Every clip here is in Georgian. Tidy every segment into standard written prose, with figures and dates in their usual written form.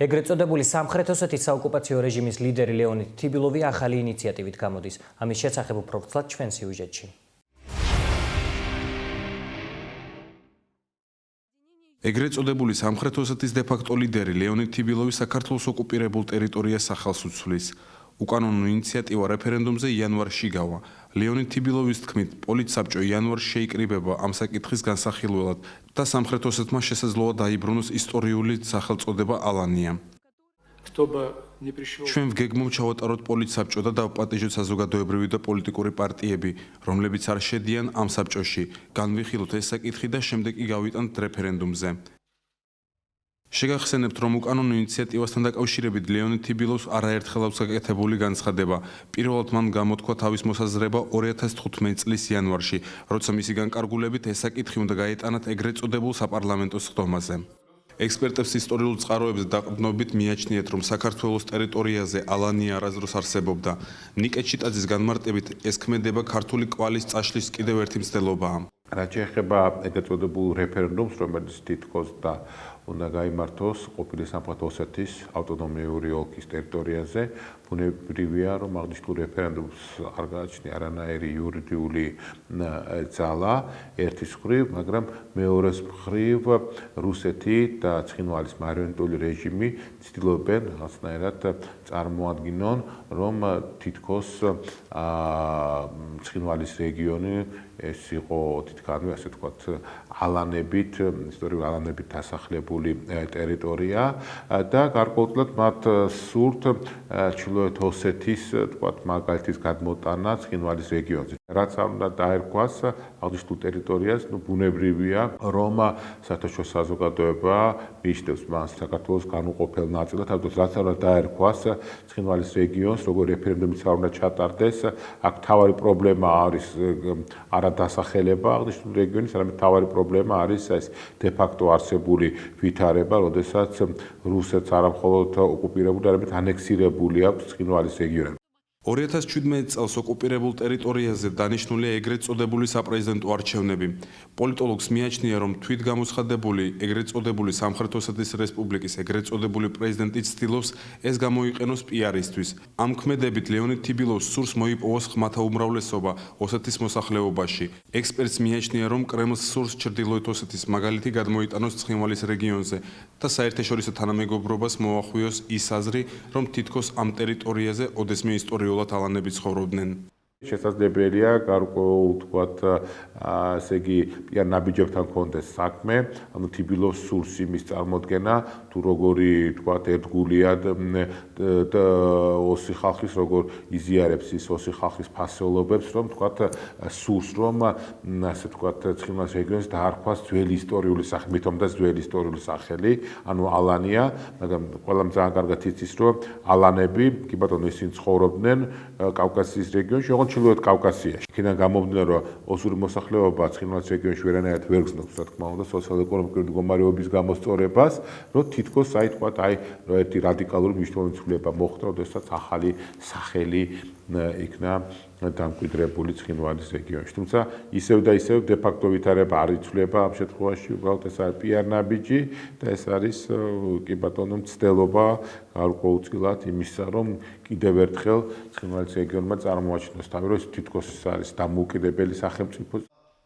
ეგრეთ წოდებული სამხრეთ ოსეთის საოკუპაციო რეჟიმის ლიდერი ლეონიდ თიბილოვი ახალი ინიციატივით გამოდის. ამის შესახებ უფრო ვრცლად ჩვენ სიუჟეტში. ეგრეთ წოდებული სამხრეთ ოსეთის დე-ფაქტო ლიდერი ლეონიდ თიბილოვი საქართველოს ოკუპირებულ ტერიტორიას ახალს უცვლის. უკანონო ინიციატივა რეფერენდუმზე იანვარში გავა. ლეონიდ თიბილოვის თქმით, პოლიტსაბჭო იანვარში შეიკრიბება ამ საკითხის განსახილველად და სამხრეთ ოსეთმა შესაძლოა დაიბრუნოს ისტორიული სახელწოდება ალანია. ჩვენ ვგეგმობ ჩავატაროთ პოლიტსაბჭო და დავპატიჟოთ საზოგადოებრივი და პოლიტიკური პარტიები, რომლებიც არ შედიან ამ საბჭოში. განვიხილოთ ეს საკითხი და შემდეგ კი გავიტანთ რეფერენდუმზე. შეგახსენებთ, რომ უკანონო ინიციატივასთან დაკავშირებით ლეონიდ თიბილოვს არაერთხელ აქვს გაკეთებული განცხადება. პირველად მან გამოთქვა თავის მოსაზრება 2015 წლის იანვარში, როცა მისი განკარგულებით ეს საკითხი უნდა გაეტანათ ეგრეთ წოდებულ საპარლამენტო სხდომაზე. ექსპერტებს ისტორიულ წყაროებზე დაყრდნობით მიაჩნიათ, რომ საქართველოს ტერიტორიაზე ალანია არასდროს არსებობდა. ნიკეთ შიტაძის განმარტებით ეს ქმედება ქართული კვალის წაშლის კიდევ ერთი მცდელობაა. რაც შეეხება ეგრეთ წოდებულ რეფერენდუმს, რომელიც თითქოს და უნდა გაიმართოს ყოფილი სამხრეთ ოსეთის ავტონომიური ოლქის ტერიტორიაზე, ბუნებრივია, რომ აღნიშნულ რეფერენდუმს არ გააჩნია არანაირი იურიდიული ძალა ერთის მხრივ, მაგრამ მეორეს მხრივ რუსეთი და ცხინვალის მარიონეტული რეჟიმი ცდილობენ რაღაცნაირად წარმოადგინონ, რომ თითქოს ცხინვალის რეგიონი ეს იყო თითქოს ასე ვთქვათ ალანებით, ისტორიული ალანებით დასახლებული ტერიტორია და გარკვეულწილად მათ სურთ ჩრდილოეთ ოსეთის ვთქვათ მაგალითის გადმოტანა ცხინვალის რეგიონზე. რაც არ უნდა დაერქვას აღნიშნულ ტერიტორიას, ბუნებრივია, რომ საერთაშორისო საზოგადოება მიიჩნევს მას საქართველოს განუყოფელ ნაწილად, ამიტომ რაც არ უნდა დაერქვას ცხინვალის რეგიონს, როგორ რეფერენდუმიც არ უნდა ჩატარდეს, აქ მთავარი პრობლემა არის არა დასახელება აღნიშნულ რეგიონის, არამედ მთავარი პრობლემა არის ეს დე-ფაქტო არსებული ვითარება, როდესაც რუსეთს არა მხოლოდ ოკუპირებული, არამედ ანექსირებული აქვს ცხინვალის რეგიონი. 2017 წელს ოკუპირებულ ტერიტორიაზე დანიშნულია ეგრეთ წოდებული საპრეზიდენტო არჩევნები. პოლიტოლოგს მიაჩნია, რომ თვითგამოცხადებული ეგრეთ წოდებული სამხრეთ ოსეთის რესპუბლიკის ეგრეთ წოდებული პრეზიდენტი ცდილობს ეს გამოიყენოს პიარისთვის. ამ ქმედებით ლეონიდ თიბილოვს სურს მოიპოვოს ხმათა უმრავლესობა ოსეთის მოსახლეობაში. ექსპერტს მიაჩნია, რომ კრემლს სურს ჩრდილოეთ ოსეთის მაგალითი გადმოიტანოს ცხინვალის რეგიონზე და საერთაშორისო თანამეგობრობას მოახვიოს ის აზრი, რომ თითქოს ამ ტერიტორიაზე ოდესმე ისტორიულად ალანები ცხოვრობდნენ. შესაძლებელია გარკვეულ ვთქვათ ასე იგი პიარ ნაბიჯებთან კონდეს საქმე, ანუ თიბილოვს სურს იმის წარმოდგენა, თუ როგორი ვთქვათ ერთგულიად ოსი ხალხის როგორ იზიარებს ის ოსი ხალხის ფასეულობებს, რომ ვთქვათ სურს რომ ასე ვთქვათ ცხინვალის რეგიონს დაარქვას ძველი ისტორიული სახე, მithomdas ძველი ისტორიული სახელი, ანუ ალანია, მაგრამ ყველამ ძალიან კარგად იცის, რომ ალანები, კი ბატონო, ისინი ცხოვრობდნენ კავკასიის რეგიონში, ჩრდილოეთ კავკასიაში. იქიდან გამომდინარე, რომ ოსური მოსახლეობა ცხინვალის რეგიონში ვერანაირად ვერ გრძნობს, რა თქმა უნდა, სოციალურ-ეკონომიკური მდგომარეობის გამოსწორებას, რომ თითქოს ერთი რადიკალური მნიშვნელოვანი ცვლილება მოხდა, როდესაც ახალი სახელი იქნა დამკვიდრებული ცხინვალის რეგიონში. თუმცა ისევ და ისევ დე-ფაქტო ვითარება არ იცვლება ამ შემთხვევაში, უბრალოდ ეს არის პიარ ნაბიჯი და ეს არის კი ბატონო მცდელობა გარკვეულწილად იმისა, რომ კიდევ ერთხელ ცხინვალის რეგიონმა წარმოაჩინოს თავი, რომ თითქოს ეს არის დამოუკიდებელი სახელმწიფო.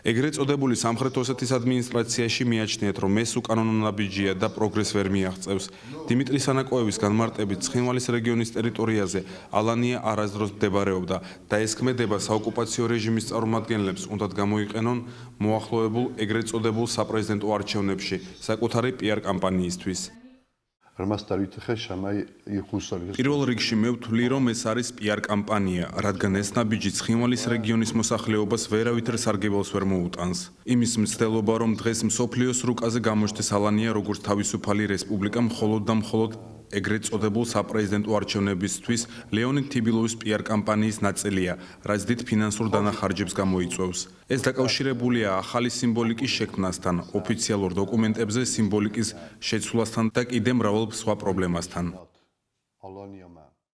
ეგრეთ წოდებული სამხრეთ ოსეთის ადმინისტრაციაში მიაჩნიათ, რომ ეს უკანონო ნაბიჯია და პროგრესს ვერ მიაღწევს. დიმიტრი სანაკოევის განმარტებით, ცხინვალის რეგიონის ტერიტორიაზე ალანია არასდროს მდებარეობდა და ეს ქმედება საოკუპაციო რეჟიმის წარმომადგენლებს უნდათ გამოიყენონ მოახლოებულ ეგრეთ წოდებულ საპრეზიდენტო არჩევნებში საკუთარი პიარ კამპანიისთვის. პირველ რიგში მე ვთვლი, რომ ეს არის პიარ კამპანია, რადგან ეს ნაბიჯი ცხინვალის რეგიონის მოსახლეობას ვერავითარ სარგებელს ვერ მოუტანს. იმის მცდელობა, რომ დღეს მსოფლიოს რუკაზე გამოჩნდეს ალანია როგორც თავისუფალი რესპუბლიკა მხოლოდ და მხოლოდ ეგრეთ წოდებულ საპრეზიდენტო არჩევნებისთვის ლეონიდ თიბილოვის პიარ კამპანიის ნაწილია, რაც დიდ ფინანსურ დანახარჯებს გამოიწვევს. ეს დაკავშირებულია ახალი სიმბოლიკის შექმნასთან, ოფიციალურ დოკუმენტებზე სიმბოლიკის შეცვლასთან და კიდევ მრავალ სხვა პრობლემასთან.